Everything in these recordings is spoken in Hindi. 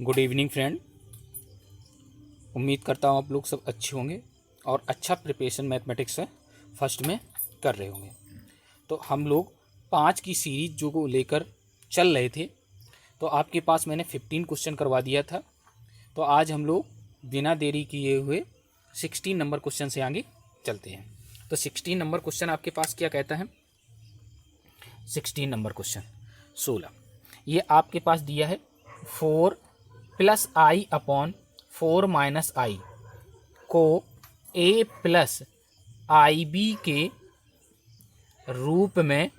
Good evening friend. उम्मीद करता हूँ आप लोग सब अच्छे होंगे और अच्छा प्रिपरेशन मैथमेटिक्स से फर्स्ट में कर रहे होंगे। तो हम लोग 5 की सीरीज जो को लेकर चल रहे थे, तो आपके पास मैंने 15 क्वेश्चन करवा दिया था। तो आज हम लोग बिना देरी किए हुए 16 नंबर क्वेश्चन से आगे चलते हैं। तो 16 नंबर क्वेश्चन आपके पास क्या कहता है? 16 नंबर क्वेश्चन 16 ये आपके पास दिया है 4 प्लस आई अपॉन 4 माइनस आई को ए प्लस आई बी के रूप में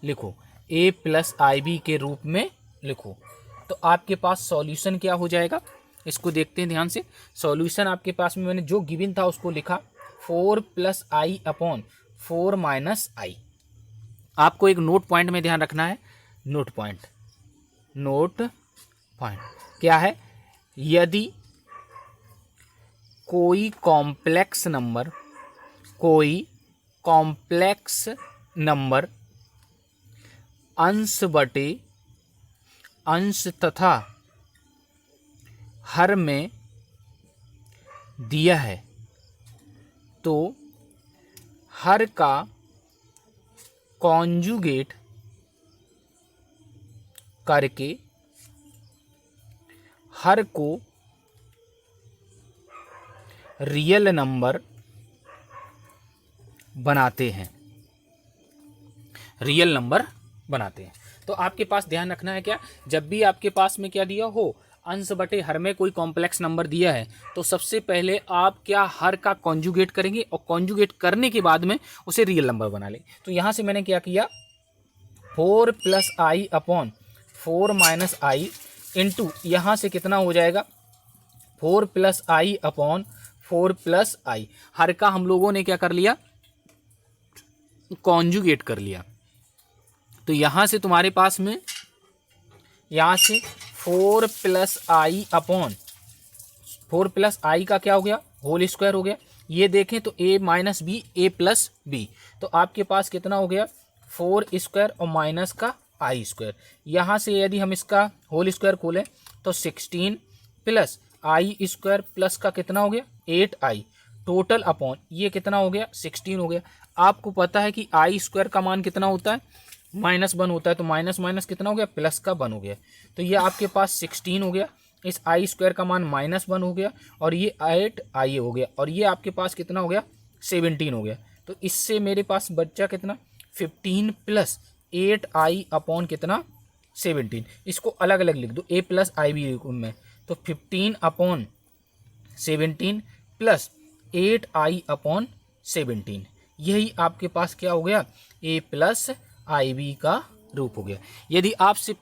लिखो। ए प्लस आई बी के रूप में लिखो। तो आपके पास सॉल्यूशन क्या हो जाएगा, इसको देखते हैं ध्यान से। सॉल्यूशन आपके पास में मैंने जो गिवन था उसको लिखा 4 प्लस आई अपॉन 4 माइनस आई। आपको एक नोट पॉइंट में ध्यान रखना है। नोट पॉइंट क्या है? यदि कोई कॉम्प्लेक्स नंबर अंश बटे अंश तथा हर में दिया है तो हर का कॉन्जुगेट करके हर को रियल नंबर बनाते हैं। तो आपके पास ध्यान रखना है क्या, जब भी आपके पास में क्या दिया हो, अंश बटे हर में कोई कॉम्प्लेक्स नंबर दिया है, तो सबसे पहले आप क्या हर का कॉन्जुगेट करेंगे और कॉन्जुगेट करने के बाद में उसे रियल नंबर बना लें। तो यहाँ से मैंने क्या किया, 4 प्लस आई अपॉन 4 माइनस आई इंटू यहाँ से कितना हो जाएगा 4 प्लस आई अपॉन 4 प्लस आई। हर का हम लोगों ने क्या कर लिया, कॉन्जुगेट कर लिया। तो यहाँ से तुम्हारे पास में यहाँ से 4 प्लस आई अपॉन 4 प्लस आई का क्या हो गया, होल स्क्वायर हो गया। ये देखें तो a minus b a plus b, तो आपके पास कितना हो गया 4 स्क्वायर और माइनस का आई स्क्वायर। यहाँ से यदि हम इसका होल स्क्वायर खोलें तो 16 प्लस आई स्क्वायर प्लस का कितना हो गया 8i टोटल अपॉन ये कितना हो गया 16 हो गया। आपको पता है कि आई स्क्वायर का मान कितना होता है, -1 होता है। तो माइनस माइनस कितना हो गया, प्लस का 1 हो गया। तो ये आपके पास 16 हो गया, इस आई स्क्वायर का मान -1 हो गया और ये 8i हो गया और ये आपके पास कितना हो गया 17 हो गया। तो इससे मेरे पास बच्चा कितना 15 प्लस 8i अपॉन कितना 17। इसको अलग अलग लिख दो a प्लस आई बी में, तो 15 अपॉन 17 प्लस 8i अपॉन 17, यही आपके पास क्या हो गया a प्लस आई बी का रूप हो गया। यदि आपसे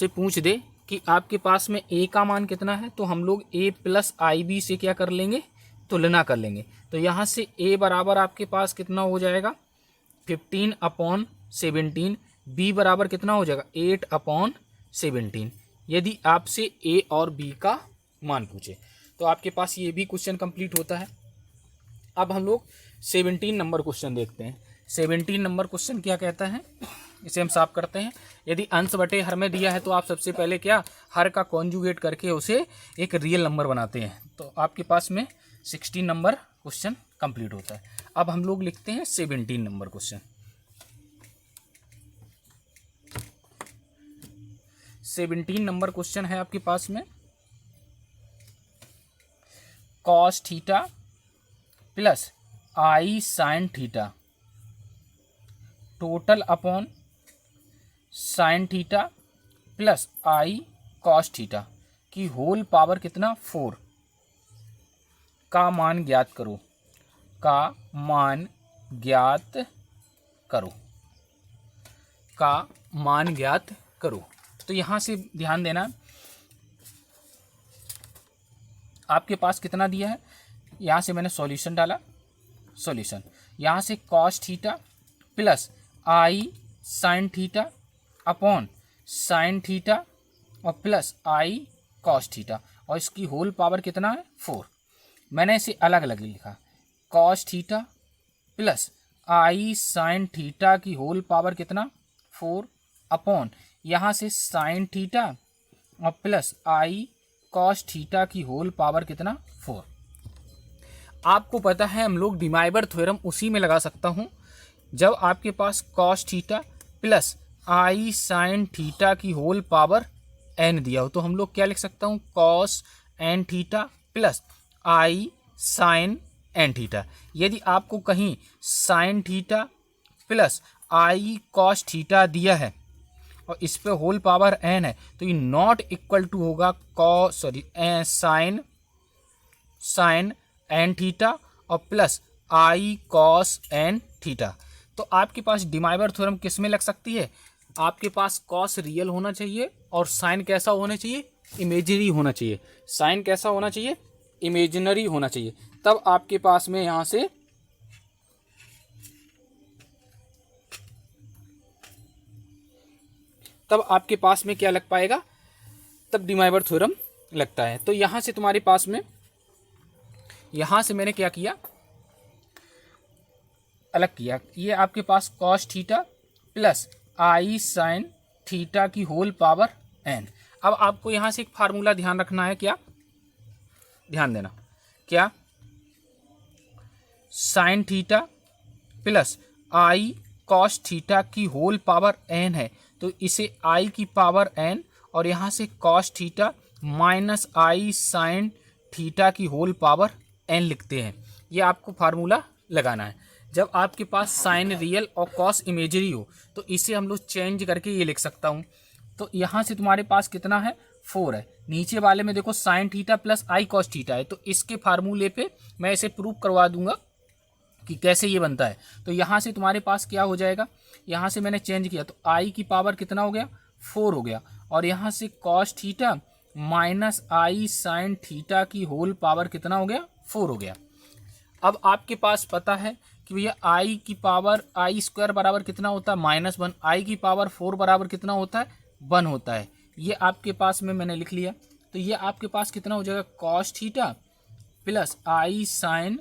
पूछ दे कि आपके पास में a का मान कितना है, तो हम लोग a प्लस आई बी से क्या कर लेंगे, तुलना कर लेंगे। तो यहाँ से a बराबर आपके पास कितना हो जाएगा 15 अपॉन 17, b बराबर कितना हो जाएगा 8 अपॉन 17। यदि आपसे a और b का मान पूछे तो आपके पास ये भी क्वेश्चन कंप्लीट होता है। अब हम लोग 17 नंबर क्वेश्चन देखते हैं। 17 नंबर क्वेश्चन क्या कहता है, इसे हम साफ करते हैं। यदि अंश बटे हर में दिया है तो आप सबसे पहले क्या हर का कॉन्जुगेट करके उसे एक रियल नंबर बनाते हैं। तो आपके पास में 16 नंबर क्वेश्चन कंप्लीट होता है। अब हम लोग लिखते हैं 17 नंबर क्वेश्चन। 17 नंबर क्वेश्चन है आपके पास में cos theta plus i sine theta total upon sine theta plus i cos theta की होल पावर कितना 4 का मान ज्ञात करो। तो यहाँ से ध्यान देना, आपके पास कितना दिया है, यहाँ से मैंने सॉल्यूशन डाला। सॉल्यूशन यहाँ से cos theta plus i sine theta upon sine theta और प्लस आई कॉस थीटा और इसकी होल पावर कितना है 4। मैंने इसे अलग अलग लिखा, cos theta plus i sine theta की होल पावर कितना 4 अपॉन यहाँ से साइन थीटा और प्लस आई कॉस थीटा की होल पावर कितना 4। आपको पता है हम लोग डिमाइवर थ्योरम उसी में लगा सकता हूँ जब आपके पास cos theta plus i sine theta की होल पावर n दिया हो, तो हम लोग क्या लिख सकता हूँ, cos N theta plus i sign N theta. यदि आपको कहीं sign theta plus i cos theta दिया है और इस पे होल पावर n है, तो ये नॉट इक्वल टू होगा साइन एन थीटा और plus i cos N theta. तो आपके पास डिमाइवर थ्योरम किस में लग सकती है, आपके पास कॉस रियल होना चाहिए और साइन कैसा होना चाहिए, इमेजिनरी होना चाहिए। साइन कैसा होना चाहिए, इमेजिनरी होना चाहिए। तब आपके पास में यहाँ से तब आपके पास में क्या लग पाएगा, तब डिमाइवर थ्योरम लगता है। तो यहाँ से तुम्हारे पास में, यहाँ से मैंने क्या किया, अलग किया। ये आपके पास cos theta plus i sine theta की होल पावर n। अब आपको यहाँ से एक फार्मूला ध्यान रखना है, क्या ध्यान देना, क्या sign theta plus i cos theta की होल पावर n है, तो इसे आई की पावर n और यहाँ से cos theta minus i sine theta की होल पावर n लिखते हैं। ये आपको फार्मूला लगाना है। जब आपके पास साइन रियल और कॉस इमेजरी हो तो इसे हम लोग चेंज करके ये लिख सकता हूँ। तो यहाँ से तुम्हारे पास कितना है, 4 है। नीचे वाले में देखो sign theta plus i cos theta है, तो इसके फार्मूले पे मैं इसे प्रूव करवा दूंगा कि कैसे ये बनता है। तो यहाँ से तुम्हारे पास क्या हो जाएगा, यहाँ से मैंने चेंज किया तो आई की पावर कितना हो गया, 4 हो गया, और यहाँ से cos theta minus i sine theta की होल पावर कितना हो गया, 4 हो गया। अब आपके पास पता है कि भैया आई की पावर आई स्क्वायर बराबर कितना होता है, -1। आई की पावर 4 बराबर कितना होता है, 1 होता है। ये आपके पास में मैंने लिख लिया। तो ये आपके पास कितना हो जाएगा, cos theta plus i sine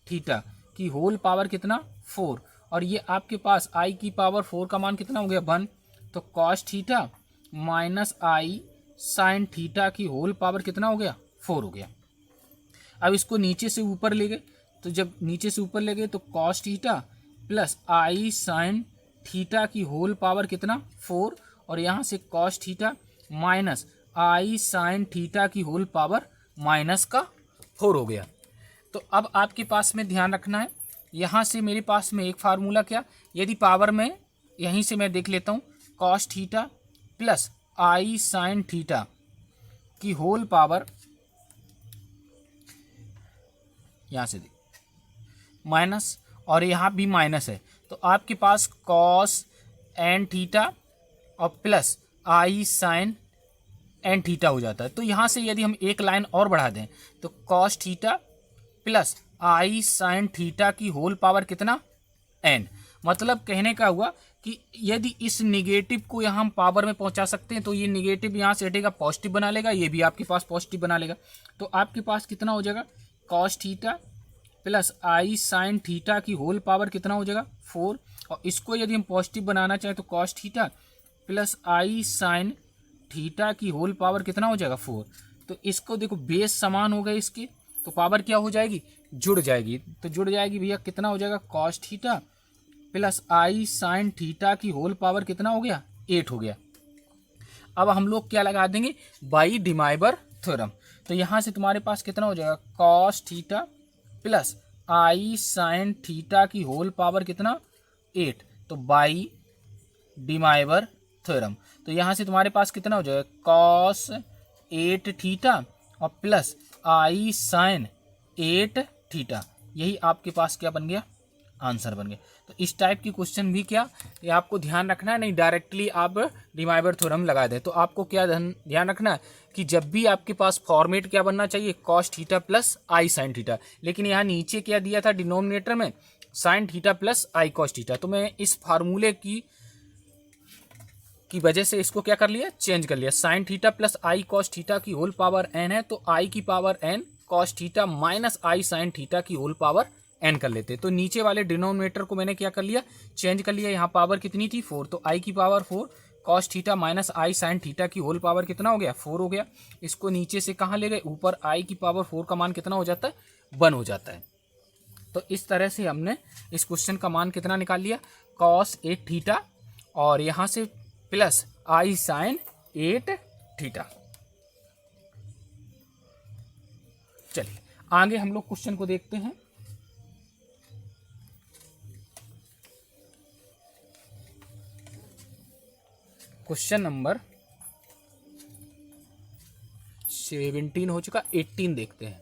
theta की होल पावर कितना, 4, और ये आपके पास आई की पावर 4 का मान कितना हो गया, 1। तो cos theta minus i sine theta की होल पावर कितना हो गया, 4 हो गया। अब इसको नीचे से ऊपर ले गए, तो जब नीचे से ऊपर ले गए तो cos theta plus i sine theta की होल पावर कितना, 4, और यहाँ से cos theta minus i sine theta की होल पावर -4 हो गया। तो अब आपके पास में ध्यान रखना है, यहाँ से मेरे पास में एक फार्मूला, क्या, यदि पावर में यहीं से मैं देख लेता हूँ, cos theta plus i sine theta की होल पावर, यहाँ से माइनस और यहाँ भी माइनस है, तो आपके पास कॉस एन थीटा और plus i sign N theta हो जाता है। तो यहाँ से यदि हम एक लाइन और बढ़ा दें तो cos theta plus i sine theta की होल पावर कितना, n। मतलब कहने का हुआ कि यदि इस निगेटिव को यहाँ हम पावर में पहुँचा सकते हैं तो ये निगेटिव यहाँ से हटेगा, पॉजिटिव बना लेगा, ये भी आपके पास पॉजिटिव बना लेगा। तो आपके पास कितना हो जाएगा, cos theta plus i sine theta की होल पावर कितना हो जाएगा, 4, और इसको यदि हम पॉजिटिव बनाना चाहें तो cos theta plus i sine theta की होल पावर कितना हो जाएगा, 4। तो इसको देखो बेस समान हो गए इसके, तो पावर क्या हो जाएगी, जुड़ जाएगी। तो जुड़ जाएगी भैया, कितना हो जाएगा, cos theta plus i sine theta की होल पावर कितना हो गया, 8 हो गया। अब हम लोग क्या लगा देंगे, बाई डिमाइवर थ्योरम। तो यहाँ से तुम्हारे पास कितना हो जाएगा, cos theta plus i sine theta की होल पावर कितना, 8, तो बाई डिमाइवर थ्योरम। तो यहाँ से तुम्हारे पास कितना हो जाएगा, कॉस 8 थीटा और प्लस आई साइन 8 थीटा। यही आपके पास क्या बन गया, आंसर बन गया। तो इस टाइप की क्वेश्चन भी क्या, ये आपको ध्यान रखना है, नहीं डायरेक्टली आप डिमाइवर थ्योरम लगा दें। तो आपको क्या ध्यान रखना है कि जब भी आपके पास फॉर्मेट क्या बनना चाहिए, cos theta plus i sine theta, लेकिन यहाँ नीचे क्या दिया था डिनोमिनेटर में, sign theta plus i cos theta. तो मैं इस फार्मूले की वजह से इसको क्या कर लिया, चेंज कर लिया। Sine theta plus i cos theta की होल पावर n है, तो आई की power n cos theta minus i sine theta की होल पावर n कर लेते। तो नीचे वाले डिनोमिनेटर को मैंने क्या कर लिया, चेंज कर लिया। यहाँ पावर कितनी थी, 4, तो आई की power 4 cos theta minus i sine theta की होल पावर कितना हो गया 4 हो गया। इसको नीचे से कहाँ ले गए ऊपर, आई की पावर 4 का मान कितना हो जाता है 1 हो जाता है। तो इस तरह से हमने इस क्वेश्चन का मान कितना निकाल लिया कॉस 8 थीटा और यहाँ से प्लस आई साइन 8 थीटा। चलिए आगे हम लोग क्वेश्चन को देखते हैं। क्वेश्चन नंबर 17 हो चुका, 18 देखते हैं।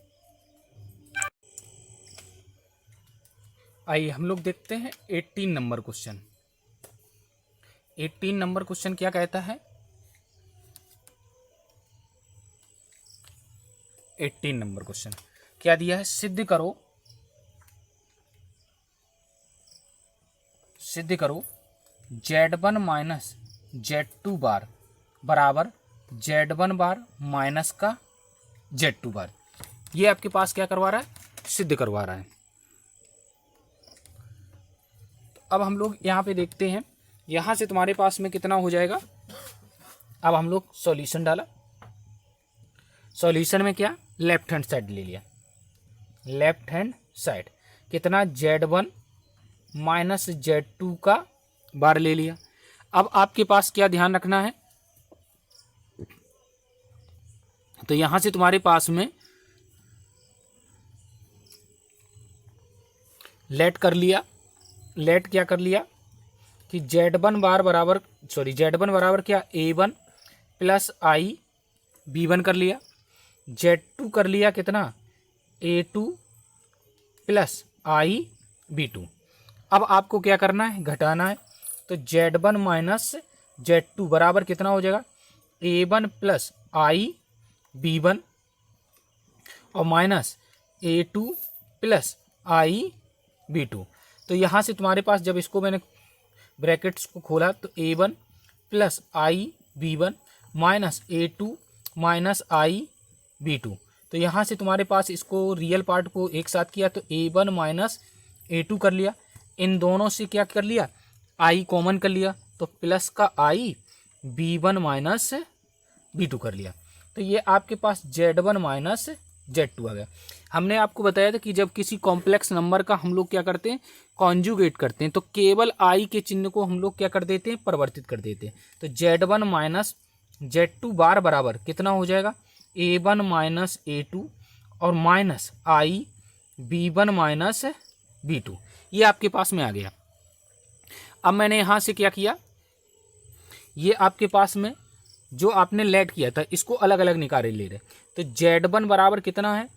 आइए हम लोग देखते हैं 18 नंबर क्वेश्चन। 18 नंबर क्वेश्चन क्या कहता है, 18 नंबर क्वेश्चन क्या दिया है, सिद्ध करो Z1 माइनस Z2 बार बराबर Z1 बार माइनस का Z2 बार। ये आपके पास क्या करवा रहा है, सिद्ध करवा रहा है। तो अब हम लोग यहाँ पे देखते हैं, यहाँ से तुम्हारे पास में कितना हो जाएगा। अब हम लोग सॉल्यूशन डाला, सॉल्यूशन में क्या लेफ्ट हैंड साइड ले लिया, लेफ्ट हैंड साइड कितना Z1 माइनस Z2 का बार ले लिया। अब आपके पास क्या ध्यान रखना है, तो यहां से तुम्हारे पास में लेट क्या कर लिया कि Z1 बार बराबर Z1 बराबर क्या A1 प्लस आई B1 कर लिया, Z2 कर लिया कितना A2 प्लस आई B2। अब आपको क्या करना है, घटाना है। तो Z1 माइनस Z2 बराबर कितना हो जाएगा A1 प्लस आई B1 और माइनस A2 प्लस आई B2। तो यहाँ से तुम्हारे पास जब इसको मैंने ब्रैकेट्स को खोला तो A1 प्लस आई B1 माइनस A2 माइनस आई B2। तो यहाँ से तुम्हारे पास इसको रियल पार्ट को एक साथ किया तो A1 माइनस A2 कर लिया, इन दोनों से क्या कर लिया आई कॉमन कर लिया तो प्लस का आई B1 माइनस B2 कर लिया। तो ये आपके पास Z1 माइनस Z2 आ गया। हमने आपको बताया था कि जब किसी कॉम्प्लेक्स नंबर का हम लोग क्या करते हैं कॉन्जुगेट करते हैं तो केवल आई के चिन्ह को हम लोग क्या कर देते हैं परिवर्तित कर देते हैं। तो Z1 माइनस Z2 बार बराबर कितना हो जाएगा A1 माइनस A2 और माइनस आई B1 माइनस B2। ये आपके पास में आ गया। अब मैंने यहाँ से क्या किया, ये आपके पास में जो आपने लेट किया था इसको अलग अलग निकाले ले रहे। तो Z1 बराबर कितना है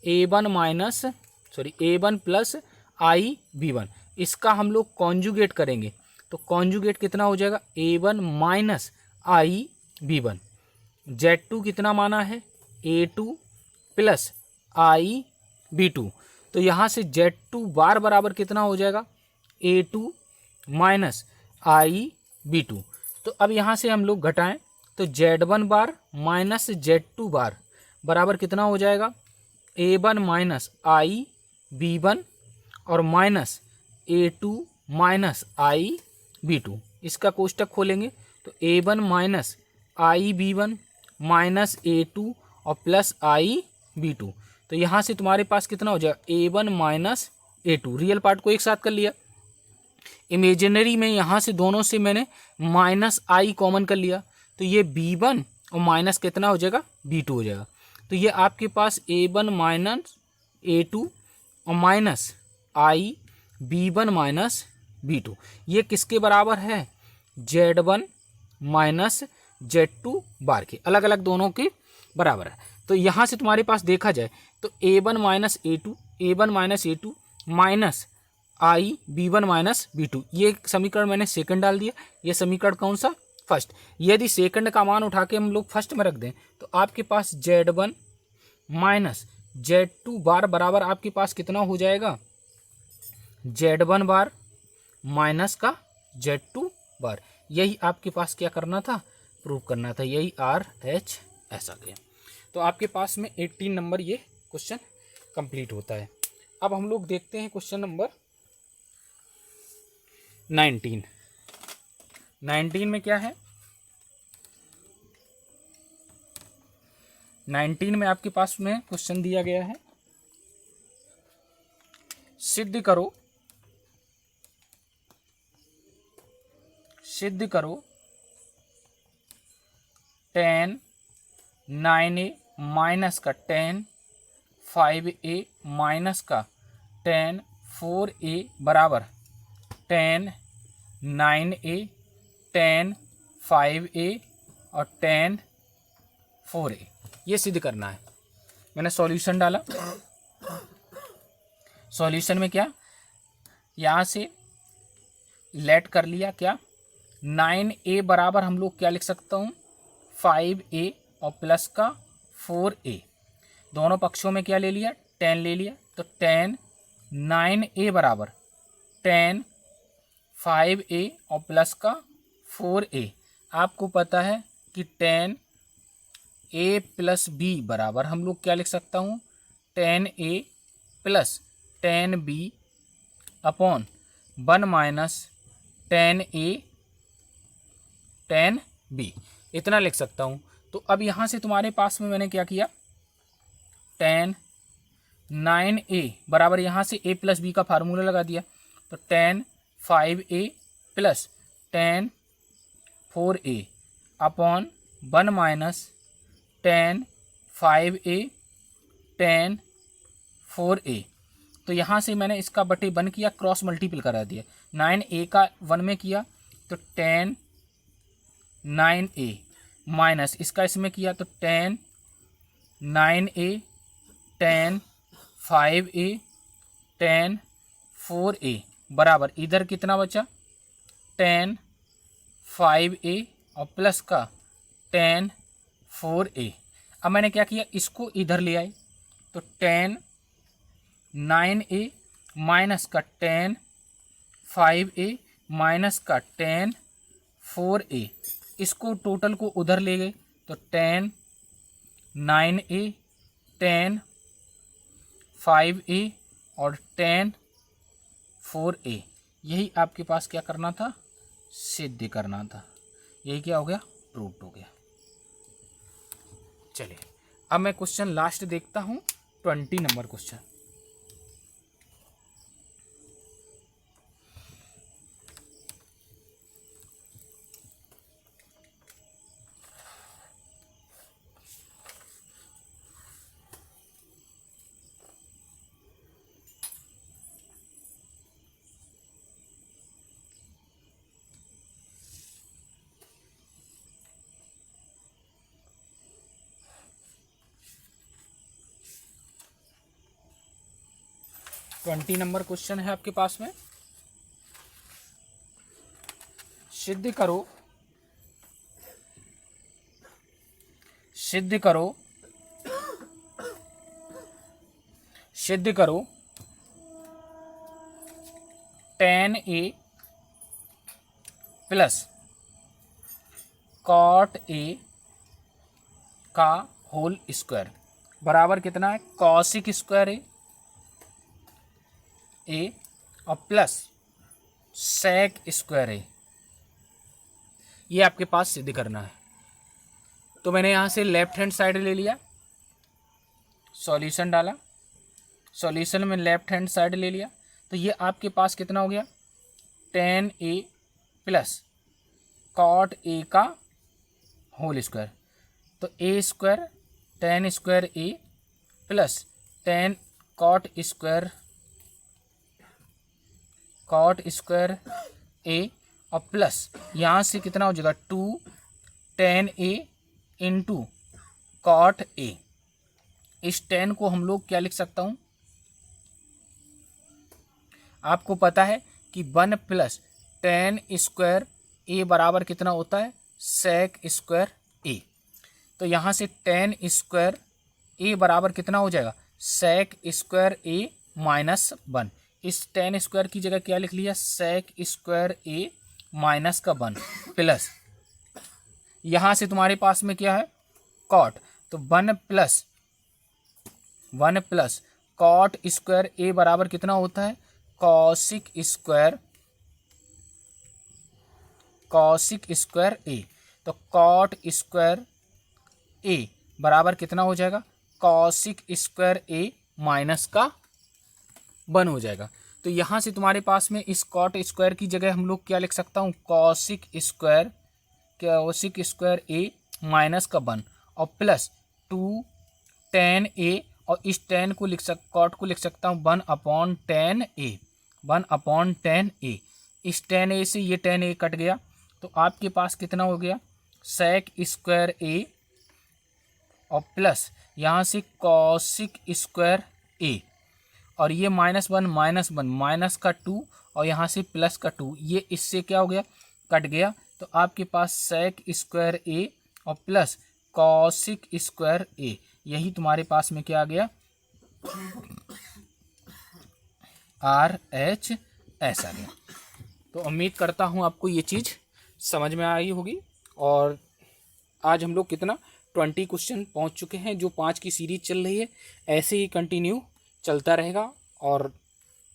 A1 प्लस आई B1, इसका हम लोग कॉन्जुगेट करेंगे तो कॉन्जुगेट कितना हो जाएगा A1 माइनस आई B1। Z2 कितना माना है A2 प्लस आई B2। तो यहाँ से Z2 बार बराबर कितना हो जाएगा A2 माइनस आई B2। तो अब यहाँ से हम लोग घटाएं तो Z1 बार माइनस Z2 बार बराबर कितना हो जाएगा A1 माइनस आई B1 और माइनस A2 माइनस आई B2। इसका कोष्टक खोलेंगे तो A1 माइनस आई B1 माइनस A2 और प्लस आई B2। तो यहाँ से तुम्हारे पास कितना हो जाएगा A1 minus A2, real part को एक साथ कर लिया, इमेजिनरी में यहाँ से दोनों से मैंने माइनस आई कॉमन कर लिया तो ये B1 और माइनस कितना हो जाएगा B2 हो जाएगा। तो ये आपके पास A1 माइनस A2 और माइनस आई B1 माइनस B2 ये किसके बराबर है Z1 माइनस Z2 बार के, अलग अलग दोनों के बराबर है। तो यहाँ से तुम्हारे पास देखा जाए तो A1 माइनस A2 माइनस आई B1 माइनस B2, ये समीकरण मैंने सेकंड डाल दिया। ये समीकरण कौन सा फर्स्ट। यदि सेकंड का मान उठा के हम लोग फर्स्ट में रख दें तो आपके पास Z1 माइनस Z2 बार बराबर आपके पास कितना हो जाएगा Z1 बार माइनस का Z2 बार। यही आपके पास क्या करना था प्रूव करना था, यही RH ऐसा गया। तो आपके पास में 18 नंबर ये क्वेश्चन कंप्लीट होता है। अब हम लोग देखते हैं क्वेश्चन नंबर 19 में क्या है 19 में आपके पास में क्वेश्चन दिया गया है, सिद्ध करो tan 9a माइनस का tan 5a माइनस का tan 4a बराबर tan 9a tan 5a और tan 4a, ये सिद्ध करना है। मैंने सॉल्यूशन डाला, सॉल्यूशन में क्या, यहाँ से लेट कर लिया, क्या 9a बराबर हम लोग क्या लिख सकता हूँ 5a और प्लस का 4a, दोनों पक्षों में क्या ले लिया tan ले लिया, तो tan 9a बराबर tan 5a और प्लस का 4a। आपको पता है कि tan a प्लस b बराबर हम लोग क्या लिख सकता हूँ tan a plus tan b upon 1 minus tan a tan b, इतना लिख सकता हूँ। तो अब यहाँ से तुम्हारे पास में मैंने क्या किया, tan 9a बराबर यहाँ से a प्लस b का फार्मूला लगा दिया, तो tan 5a plus tan 4a upon 1 minus tan 5a tan 4a। तो यहाँ से मैंने इसका बटे 1 किया, क्रॉस मल्टीपल करा दिया, 9a का 1 में किया तो tan 9a माइनस इसका इसमें किया तो tan 9a tan 5a tan 4a बराबर इधर कितना बचा tan 5a और प्लस का tan 4a। अब मैंने क्या किया, इसको इधर ले आए तो tan 9a माइनस का tan 5a माइनस का tan 4a, इसको टोटल को उधर ले गए तो tan 9a tan 5a और tan 4a, यही आपके पास क्या करना था, सिद्ध करना था। यही क्या हो गया, प्रूव्ड हो गया। चलिए अब मैं क्वेश्चन लास्ट देखता हूँ, 20 number question. Twenty number question है आपके पास में, सिद्ध करो tan a plus cot a का होल स्क्वायर बराबर कितना है, cosic स्क्वायर a और प्लस sec स्क्वायर a, ये आपके पास सिद्ध करना है। तो मैंने यहाँ से लेफ्ट हैंड साइड ले लिया, सॉल्यूशन डाला, सॉल्यूशन में लेफ्ट हैंड साइड ले लिया, तो ये आपके पास कितना हो गया tan a plus cot a का होल स्क्वायर, तो a square tan square a plus tan cot square a और प्लस यहाँ से कितना हो जाएगा 2 tan a into cot a। इस tan को हम लोग क्या लिख सकता हूँ, आपको पता है कि 1 प्लस tan स्क्वायर a बराबर कितना होता है sec स्क्वायर a। तो यहाँ से tan स्क्वायर a बराबर कितना हो जाएगा sec स्क्वायर a माइनस 1। इस tan स्क्वायर की जगह क्या लिख लिया sec स्क्वायर a माइनस का 1 प्लस यहाँ से तुम्हारे पास में क्या है cot, तो 1 प्लस cot स्क्वायर a बराबर कितना होता है cosic स्क्वायर a। तो cot स्क्वायर a बराबर कितना हो जाएगा, कॉसिक स्क्वायर ए माइनस का 1 हो जाएगा। तो यहाँ से तुम्हारे पास में इस कॉट स्क्वायर की जगह हम लोग क्या लिख सकता हूँ, कॉसिक स्क्वायर ए माइनस का 1 और प्लस 2 tan ए, और इस tan को कॉट को लिख सकता हूँ 1/tan ए, 1/tan ए। इस tan ए से ये tan ए कट गया, तो आपके पास कितना हो गया, sec स्क्वायर ए और प्लस यहाँ से कॉसिक स्क्वायर ए, और ये -1 माइनस का 2 और यहाँ से प्लस का 2, ये इससे क्या हो गया, कट गया। तो आपके पास sec स्क्वायर ए और प्लस कॉसिक स्क्वायर ए, यही तुम्हारे पास में क्या आ गया, RHS आ गया। तो उम्मीद करता हूँ आपको ये चीज़ समझ में आई होगी। और आज हम लोग कितना 20 क्वेश्चन पहुँच चुके हैं। जो 5 की सीरीज चल रही है ऐसे ही कंटिन्यू चलता रहेगा। और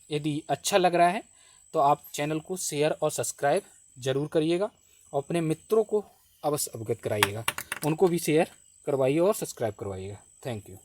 यदि अच्छा लग रहा है तो आप चैनल को शेयर और सब्सक्राइब ज़रूर करिएगा, और अपने मित्रों को अवश्य अवगत कराइएगा, उनको भी शेयर करवाइए और सब्सक्राइब करवाइएगा। Thank you.